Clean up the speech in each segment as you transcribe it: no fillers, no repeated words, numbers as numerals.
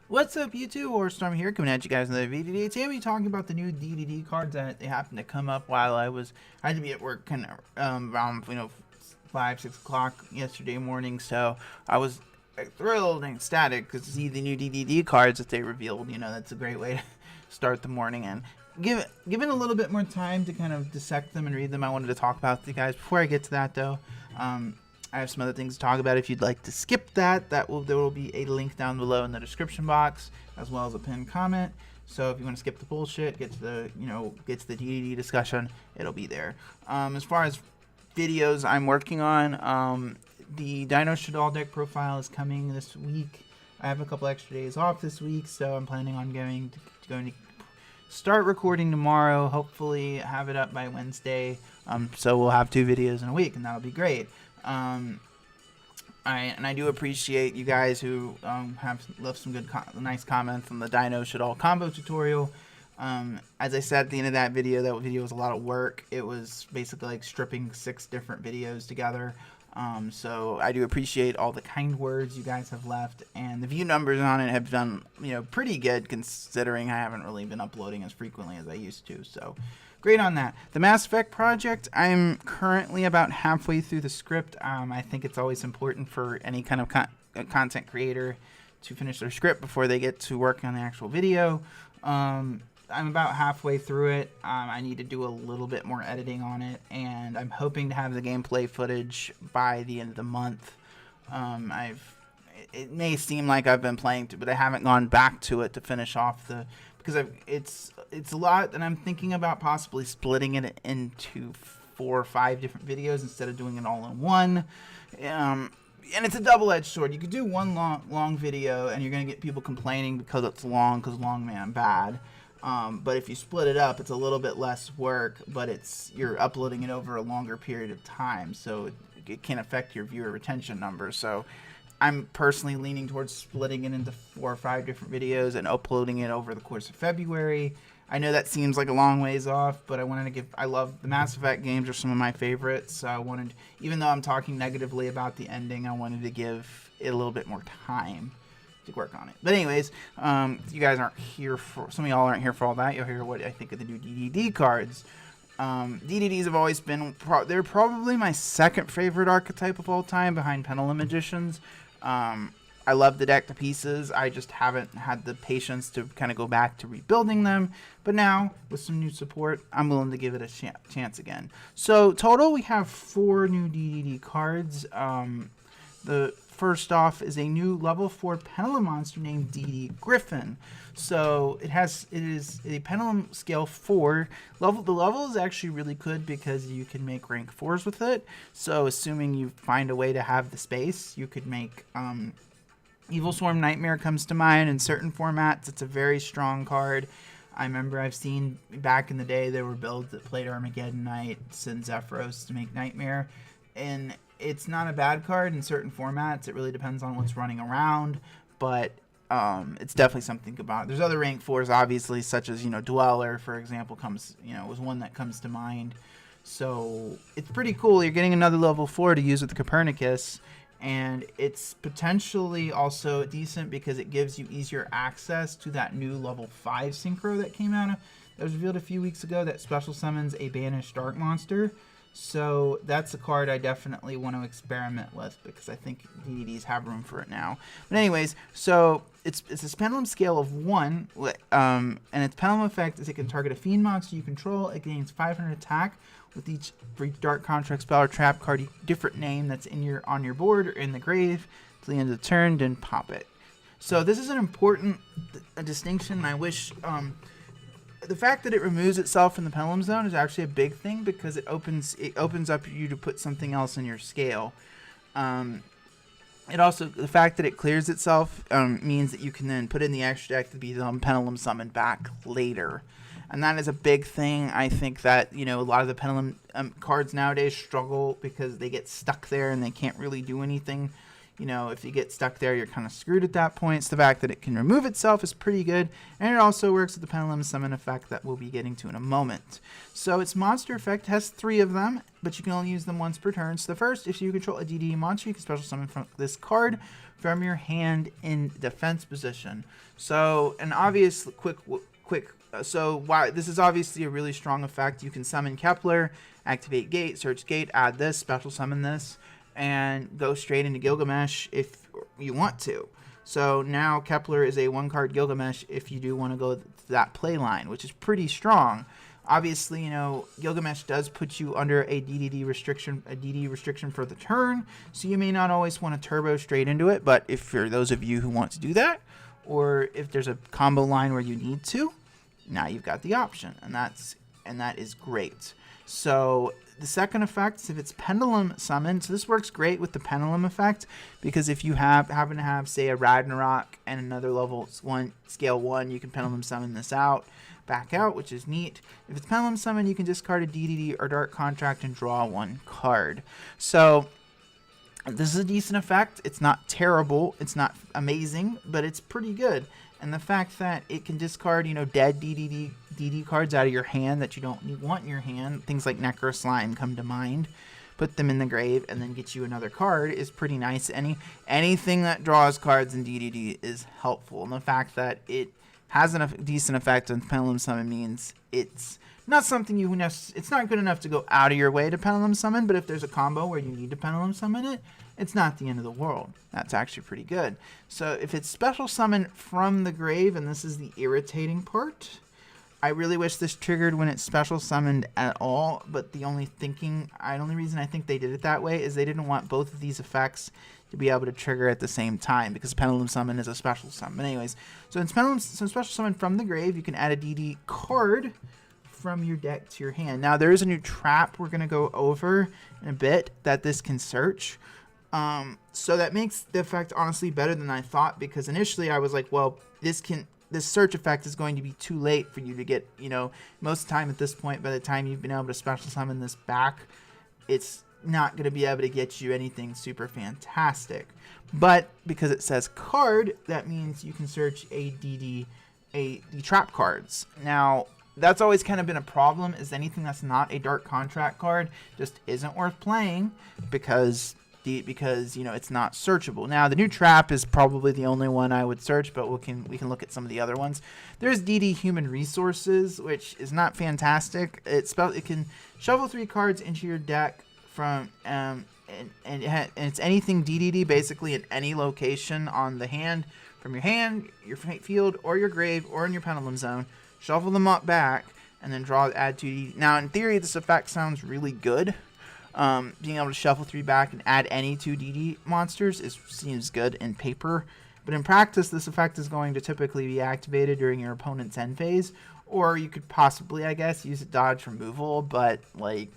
What's up, YouTube? Or Storm here, coming at you guys in the video. Today we'll be talking about the new DDD cards that they happened to come up while I had to be at work kind of around 5-6 o'clock yesterday morning. So I was thrilled and ecstatic to see the new DDD cards that they revealed. That's a great way to start the morning, and given a little bit more time to kind of dissect them and read them. I wanted to talk about the guys. Before I get to that, though, I have some other things to talk about. If you'd like to skip that, there will be a link down below in the description box, as well as a pinned comment. So if you want to skip the bullshit, get to the DDD discussion, it'll be there. As far as videos I'm working on, the Dino Shadal deck profile is coming this week. I have a couple extra days off this week, so I'm planning on going to start recording tomorrow. Hopefully have it up by Wednesday. So we'll have 2 videos in a week, and that'll be great. I do appreciate you guys who have left some nice comments on the Dino Shadal combo tutorial. As I said at the end of that video was a lot of work. It was basically like stripping 6 different videos together. So I do appreciate all the kind words you guys have left, and the view numbers on it have done pretty good, considering I haven't really been uploading as frequently as I used to. So great on that. The Mass Effect project, I'm currently about halfway through the script. I think it's always important for any kind of content creator to finish their script before they get to work on the actual video. I'm about halfway through it. I need to do a little bit more editing on it, and I'm hoping to have the gameplay footage by the end of the month. It may seem like I've been playing but I haven't gone back to it to finish off because it's a lot, and I'm thinking about possibly splitting it into 4 or 5 different videos instead of doing it all in one. And it's a double-edged sword. You could do one long video, and you're gonna get people complaining because it's long, because long man bad. But if you split it up, it's a little bit less work, but you're uploading it over a longer period of time, so it can affect your viewer retention numbers. So I'm personally leaning towards splitting it into 4 or 5 different videos and uploading it over the course of February. I know that seems like a long ways off, but I love the Mass Effect games, are some of my favorites. So even though I'm talking negatively about the ending, I wanted to give it a little bit more time to work on it. But anyways, you guys aren't here for, some of y'all aren't here for all that. You'll hear what I think of the new DDD cards. DDDs have always been, they're probably my second favorite archetype of all time, behind Pendulum Magicians. I love the deck to pieces. I just haven't had the patience to kind of go back to rebuilding them. But now, with some new support, I'm willing to give it a chance again. So, total, we have 4 new DDD cards. The first off is a new level 4 Pendulum monster named DD Griffin. So it is a Pendulum scale 4 level. The level is actually really good because you can make rank 4s with it. So assuming you find a way to have the space, you could make Evil Swarm Nightmare comes to mind. In certain formats, it's a very strong card. I remember I've seen back in the day there were builds that played Armageddon Knight, Sin Zephyros to make Nightmare, and it's not a bad card in certain formats. It really depends on what's running around, but it's definitely something about. There's other rank 4s, obviously, such as Dweller, for example, was one that comes to mind. So it's pretty cool. You're getting another level 4 to use with Copernicus, and it's potentially also decent because it gives you easier access to that new level 5 synchro that came out. That was revealed a few weeks ago, that special summons a banished dark monster. So that's a card I definitely want to experiment with, because I think DDDs have room for it now. But anyways, so it's a pendulum scale of 1, and its pendulum effect is it can target a fiend monster you control. It gains 500 attack with each dark contract spell or trap card, different name that's on your board or in the grave till the end of the turn, then pop it. So this is an important distinction. I wish the fact that it removes itself from the pendulum zone is actually a big thing, because it opens up you to put something else in your scale. It also, the fact that it clears itself means that you can then put in the extra deck to be pendulum summoned back later. And that is a big thing. I think that, a lot of the pendulum cards nowadays struggle because they get stuck there and they can't really do anything. you know, if you get stuck there, you're kind of screwed at that point. So the fact that it can remove itself is pretty good. And it also works with the Pendulum Summon effect that we'll be getting to in a moment. So its monster effect has 3 of them, but you can only use them once per turn. So the first, if you control a DDD monster, you can special summon from this card from your hand in defense position. So an obvious so why this is obviously a really strong effect. You can summon Kepler, activate Gate, search Gate, add this, special summon this, and go straight into Gilgamesh if you want to. So now Kepler is a 1-card Gilgamesh if you do want to go to that play line, which is pretty strong. Obviously, you know, Gilgamesh does put you under a DDD restriction, a DD restriction for the turn, so you may not always want to turbo straight into it, but if for those of you who want to do that, or if there's a combo line where you need to, now you've got the option, and that is great. So the second effect is if it's Pendulum Summon. So this works great with the Pendulum effect, because if you happen to have, say, a Ragnarok and another level scale 1, you can Pendulum Summon this out, back out, which is neat. If it's Pendulum Summon, you can discard a DDD or Dark Contract and draw 1 card. So this is a decent effect. It's not terrible. It's not amazing, but it's pretty good. And the fact that it can discard, you know, dead DD cards out of your hand that you don't want in your hand, things like Necro Slime come to mind, put them in the grave, and then get you another card is pretty nice. Anything that draws cards in DDD is helpful. And the fact that it has a decent effect on Pendulum Summon means it's not something it's not good enough to go out of your way to Pendulum Summon, but if there's a combo where you need to Pendulum Summon it, it's not the end of the world. That's actually pretty good. So if it's special summon from the grave, and this is the irritating part, I really wish this triggered when it's special summoned at all, but the only reason I think they did it that way is they didn't want both of these effects to be able to trigger at the same time, because Pendulum Summon is a special summon. Anyways, so in special summon from the grave, you can add a DD card from your deck to your hand. Now there is a new trap we're going to go over in a bit that this can search. So that makes the effect honestly better than I thought, because initially I was like, well, this search effect is going to be too late for you to get, you know, most of the time at this point, by the time you've been able to special summon this back, it's not going to be able to get you anything super fantastic. But because it says card, that means you can search the trap cards. Now, that's always kind of been a problem, is anything that's not a Dark Contract card just isn't worth playing, because you know, it's not searchable. Now the new trap is probably the only one I would search, but we can look at some of the other ones. There's DD Human Resources, which is not fantastic. It can shuffle 3 cards into your deck from and it's anything DDD basically at any location on the hand, from your hand, your field, or your grave, or in your Pendulum Zone. Shuffle them up back and then add 2D. Now in theory this effect sounds really good. Being able to shuffle 3 back and add any 2 DD monsters seems good in paper, but in practice this effect is going to typically be activated during your opponent's end phase, or you could possibly, I guess, use it dodge removal, but like,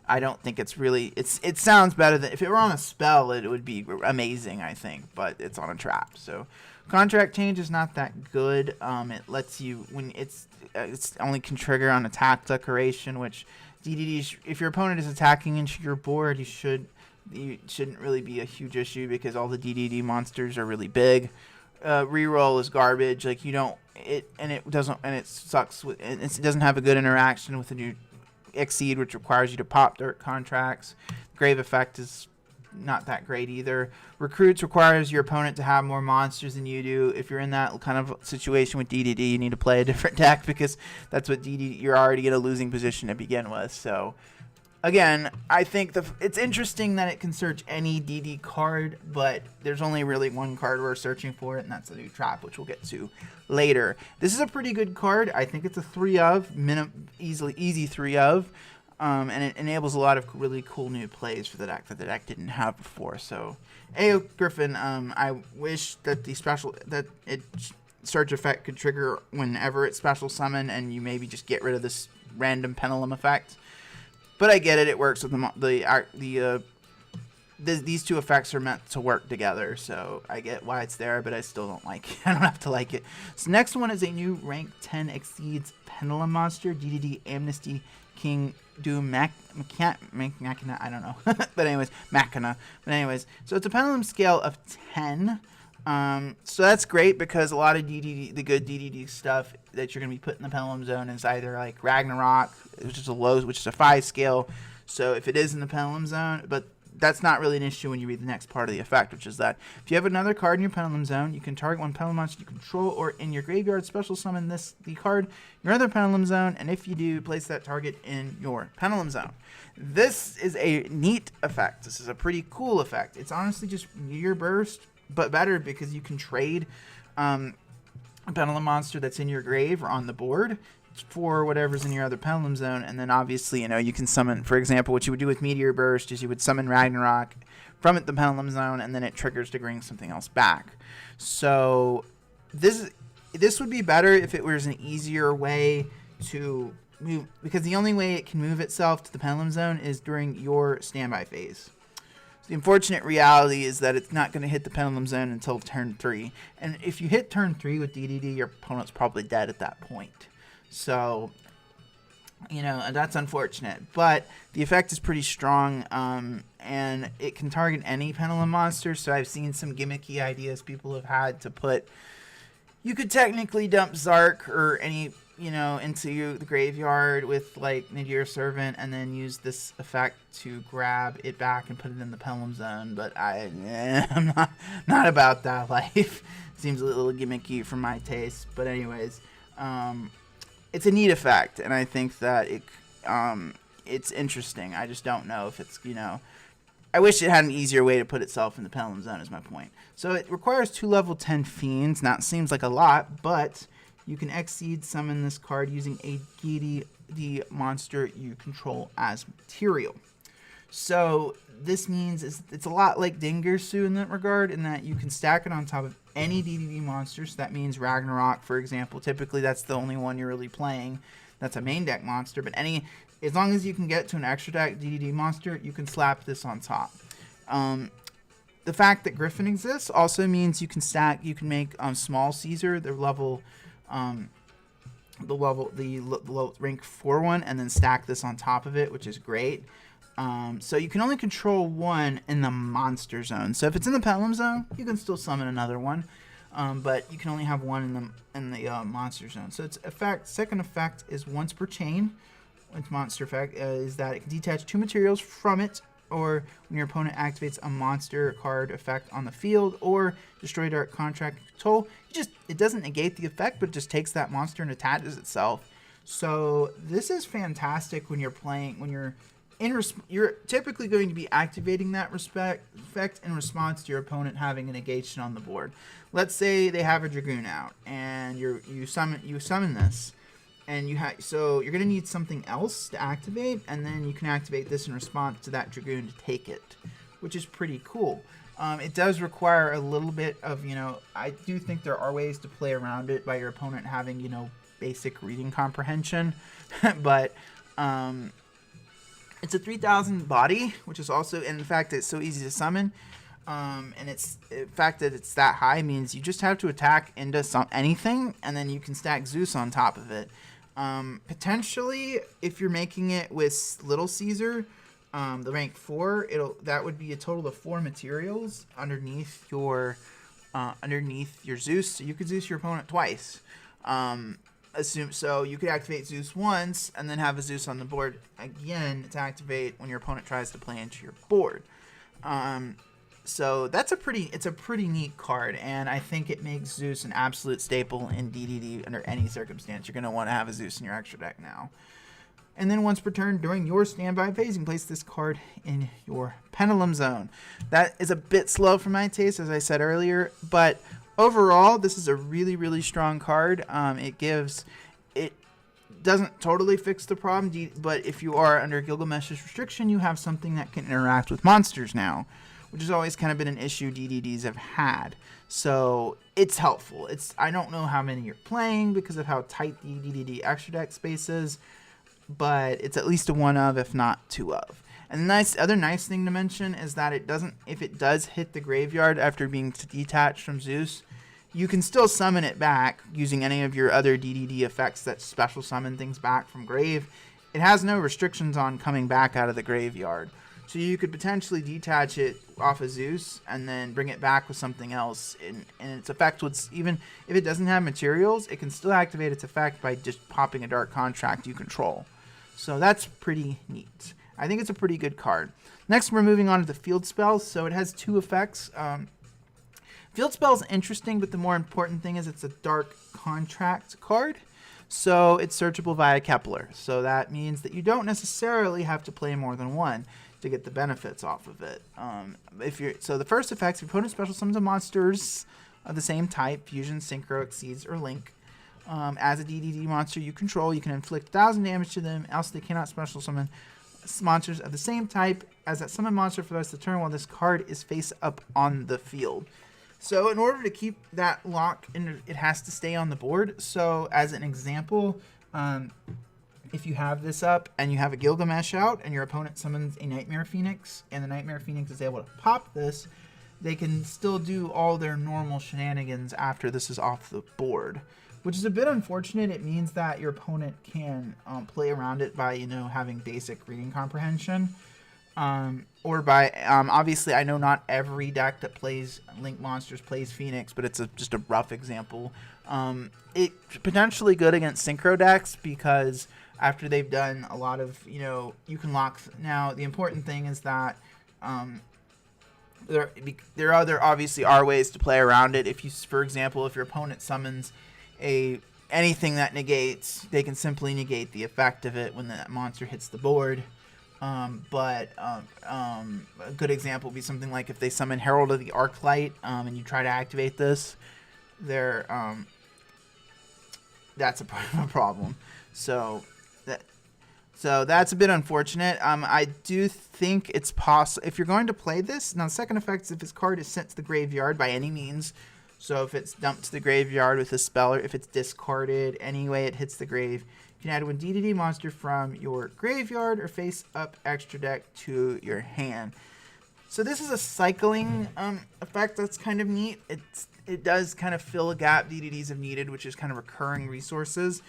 I don't think it's really, it sounds better than, if it were on a spell it would be amazing, I think, but it's on a trap. So contract change is not that good. It lets you, when it's only can trigger on attack declaration, which DDD, if your opponent is attacking into your board, you shouldn't really be a huge issue, because all the DDD monsters are really big. Reroll is garbage. Like, you don't, it sucks with, it doesn't have a good interaction with the new Exceed, which requires you to pop Dark Contracts. Grave effect is not that great either. Recruits requires your opponent to have more monsters than you do. If you're in that kind of situation with DDD, you need to play a different deck, because that's what you're already in a losing position to begin with. So again, I think it's interesting that it can search any DD card, but there's only really one card we're searching for, and that's the new trap, which we'll get to later. This is a pretty good card. I think it's a 3 of, easy 3 of. And it enables a lot of really cool new plays for the deck that the deck didn't have before. So, Ayo Griffin, I wish that search effect could trigger whenever it's special summon, and you maybe just get rid of this random pendulum effect. But I get it; it works with these 2 effects are meant to work together. So I get why it's there, but I still don't like it. I don't have to like it. So next one is a new rank 10 exceeds pendulum monster, DDD Amnesty King do Machina, I don't know. But anyways, Machina. But anyways, so it's a pendulum scale of 10. So that's great because a lot of DDD, the good DDD stuff that you're going to be putting in the pendulum zone is either like Ragnarok, which is a 5 scale. So if it is in the pendulum zone, but that's not really an issue when you read the next part of the effect, which is that if you have another card in your pendulum zone, you can target one pendulum monster you control, or in your graveyard special summon the card in your other pendulum zone, and if you do, place that target in your pendulum zone. This is a neat effect. This is a pretty cool effect. It's honestly just Meteor Burst, but better because you can trade a pendulum monster that's in your grave or on the board for whatever's in your other pendulum zone, and then obviously, you can summon, for example, what you would do with Meteor Burst is you would summon Ragnarok from the pendulum zone, and then it triggers to bring something else back. So this would be better if it was an easier way to move, because the only way it can move itself to the pendulum zone is during your standby phase. The unfortunate reality is that it's not going to hit the pendulum zone until turn 3, and if you hit turn 3 with DDD, your opponent's probably dead at that point. So, and that's unfortunate. But the effect is pretty strong, and it can target any pendulum monster. So I've seen some gimmicky ideas people have had to put. You could technically dump Zark or any, into the graveyard with like Nadir Servant, and then use this effect to grab it back and put it in the pendulum zone. But I'm not about that life. Seems a little gimmicky for my taste. But anyways, it's a neat effect, and I think that it's interesting. I just don't know if it's, I wish it had an easier way to put itself in the pendulum zone is my point. So it requires 2 level 10 fiends. Now it seems like a lot, but you can exceed summon this card using a DDD monster you control as material. So this means it's a lot like Dingirsu in that regard, in that you can stack it on top of any DDD monster. So that means Ragnarok, for example. Typically, that's the only one you're really playing. That's a main deck monster. But as long as you can get to an extra deck DDD monster, you can slap this on top. The fact that Griffin exists also means you can make Small Caesar the rank 4 one, and then stack this on top of it, which is great. So you can only control one in the monster zone. So if it's in the pendulum zone, you can still summon another one, but you can only have one in the monster zone. So its second effect is once per chain. Its monster effect is that it can detach 2 materials from it, or when your opponent activates a monster card effect on the field, or destroy dark contract control. It doesn't negate the effect, but it just takes that monster and attaches itself. So this is fantastic when you're playing, you're typically going to be activating that effect in response to your opponent having a negation on the board. Let's say they have a Dragoon out, and you summon this, and so you're going to need something else to activate, and then you can activate this in response to that Dragoon to take it, which is pretty cool. It does require a little bit of, I do think there are ways to play around it by your opponent having, basic reading comprehension, but it's a 3000 body, which is also, in fact, it's so easy to summon. And the fact that it's that high means you just have to attack into anything, and then you can stack Zeus on top of it. Potentially, if you're making it with Little Caesar, the rank 4, that would be a total of 4 materials underneath your Zeus. So you could Zeus your opponent twice. So you could activate Zeus once and then have a Zeus on the board again to activate when your opponent tries to play into your board. So it's a pretty neat card, and I think it makes Zeus an absolute staple in DDD under any circumstance. You're going to want to have a Zeus in your extra deck now. And then once per turn during your standby phase, you can place this card in your pendulum zone. That is a bit slow for my taste, as I said earlier, but overall, this is a really, really strong card. It doesn't totally fix the problem, but if you are under Gilgamesh's restriction, you have something that can interact with monsters now, which has always kind of been an issue DDDs have had. So it's helpful. I don't know how many you're playing because of how tight the DDD extra deck space is, but it's at least a 1 of, if not 2 of. And the other nice thing to mention is that if it does hit the graveyard after being detached from Zeus, you can still summon it back using any of your other DDD effects that special summon things back from grave, it has no restrictions on coming back out of the graveyard. So you could potentially detach it off of Zeus and then bring it back with something else. And its effect would, even if it doesn't have materials, it can still activate its effect by just popping a Dark Contract you control. So that's pretty neat. I think it's a pretty good card. Next, we're moving on to the field spells. So it has 2 effects. Field spell is interesting, but the more important thing is it's a Dark Contract card. So it's searchable via Kepler. So that means that you don't necessarily have to play more than one to get the benefits off of it. So the first effects, your opponent special summons a monsters of the same type, Fusion, Synchro, Exceeds, or Link. As a DDD monster you control, you can inflict 1,000 damage to them, else they cannot special summon monsters of the same type as that summon monster for the rest of the turn while this card is face up on the field. So in order to keep that lock, it has to stay on the board. So as an example, if you have this up and you have a Gilgamesh out and your opponent summons a Nightmare Phoenix and the Nightmare Phoenix is able to pop this, they can still do all their normal shenanigans after this is off the board, which is a bit unfortunate. It means that your opponent can play around it by, having basic reading comprehension. Or by, obviously, I know not every deck that plays Link Monsters plays Phoenix, but it's just a rough example. It's potentially good against Synchro decks because after they've done a lot of, you can lock. Now, the important thing is that there obviously are ways to play around it. If you, for example, if your opponent summons anything that negates, they can simply negate the effect of it when that monster hits the board. But a good example would be something like if they summon Herald of the Arclight and you try to activate this, that's a problem. So that's a bit unfortunate. I do think it's possible if you're going to play this. Now, the second effect is if this card is sent to the graveyard by any means. So if it's dumped to the graveyard with a spell, or if it's discarded, any way it hits the grave, you can add one DDD monster from your graveyard or face up extra deck to your hand. So this is a cycling effect that's kind of neat. It does kind of fill a gap DDDs have needed, which is kind of recurring resources.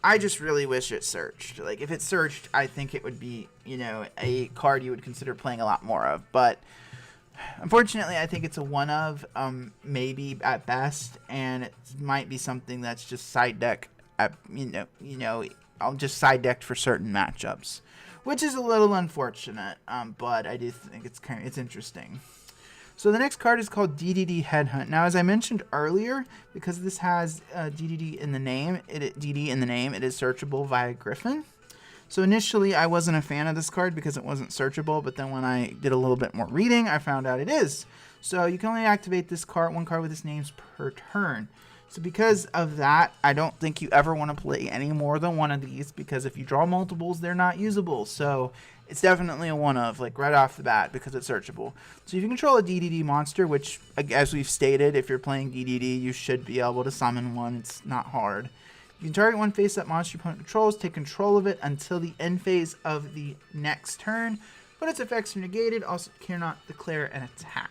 I just really wish it searched. Like, if it searched, I think it would be, a card you would consider playing a lot more of. But unfortunately, I think it's a one of, maybe at best, and it might be something that's just side deck. I'll just side decked for certain matchups, which is a little unfortunate. But I do think it's interesting. So the next card is called DDD Headhunt. Now, as I mentioned earlier, because this has DDD in the name, it is searchable via Griffin. So initially, I wasn't a fan of this card because it wasn't searchable, but then when I did a little bit more reading, I found out it is. So you can only activate this card, one card with its names per turn. So because of that, I don't think you ever want to play any more than one of these, because if you draw multiples, they're not usable. So it's definitely a one of, like, right off the bat, because it's searchable. So if you control a DDD monster, which, as we've stated, if you're playing DDD, you should be able to summon one. It's not hard. You can target one face-up monster your opponent controls, take control of it until the end phase of the next turn, but its effects are negated, also cannot declare an attack.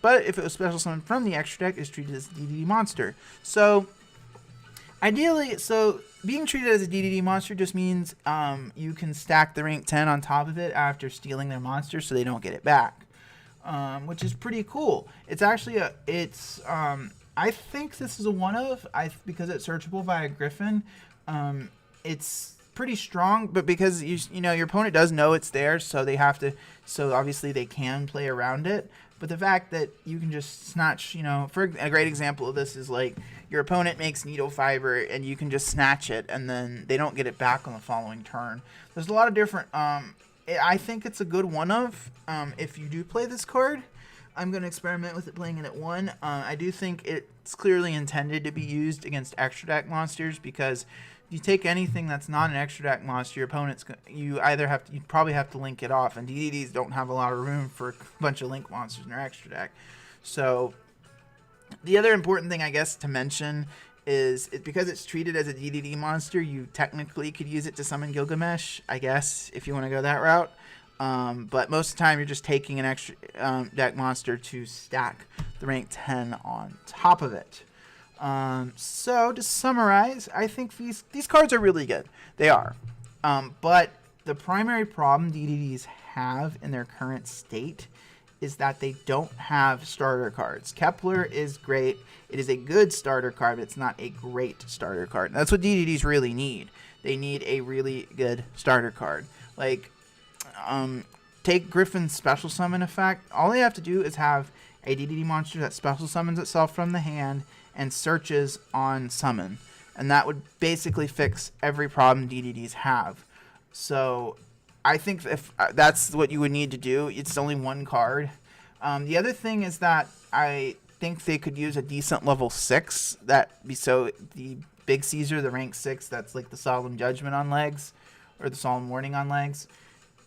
But if it was special summoned from the extra deck, it's treated as a DDD monster. So, ideally, being treated as a DDD monster just means you can stack the rank 10 on top of it after stealing their monster so they don't get it back, which is pretty cool. It's actually I think this is a one of, because it's searchable via Griffin. It's pretty strong, but because your opponent does know it's there, so obviously they can play around it. But the fact that you can just snatch, for a great example of this is like your opponent makes needle fiber and you can just snatch it and then they don't get it back on the following turn. There's a lot of different, I think it's a good one of, if you do play this card. I'm going to experiment with it playing it at 1. I do think it's clearly intended to be used against extra deck monsters, because if you take anything that's not an extra deck monster, your opponent's you probably have to link it off, and DDDs don't have a lot of room for a bunch of link monsters in their extra deck. So the other important thing, I guess, to mention is because it's treated as a DDD monster, you technically could use it to summon Gilgamesh, I guess, if you want to go that route. But most of the time, you're just taking an extra deck monster to stack the rank 10 on top of it. So to summarize, I think these cards are really good. They are. But the primary problem DDDs have in their current state is that they don't have starter cards. Kepler is great. It is a good starter card, but it's not a great starter card. And that's what DDDs really need. They need a really good starter card. Like, take Griffin's special summon effect. All they have to do is have a DDD monster that special summons itself from the hand and searches on summon. And that would basically fix every problem DDDs have. So I think if that's what you would need to do, it's only one card. The other thing is that I think they could use a decent level 6. So the Big Caesar, the rank 6, that's like the Solemn Judgment on legs, or the Solemn Warning on legs.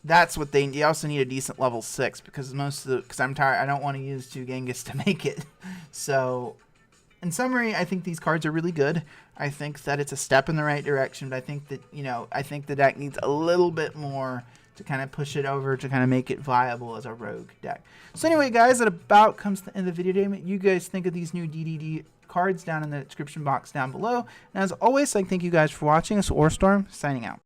That's what they also need, a decent level 6, because because I'm tired, I don't want to use 2 Genghis to make it. So in summary, I think these cards are really good. I think that it's a step in the right direction, but I think that, I think the deck needs a little bit more to kind of push it over to kind of make it viable as a rogue deck. So anyway, guys, that about comes to the end of the video. What you guys think of these new DDD cards down in the description box down below. And as always, thank you guys for watching. This is Orstorm, signing out.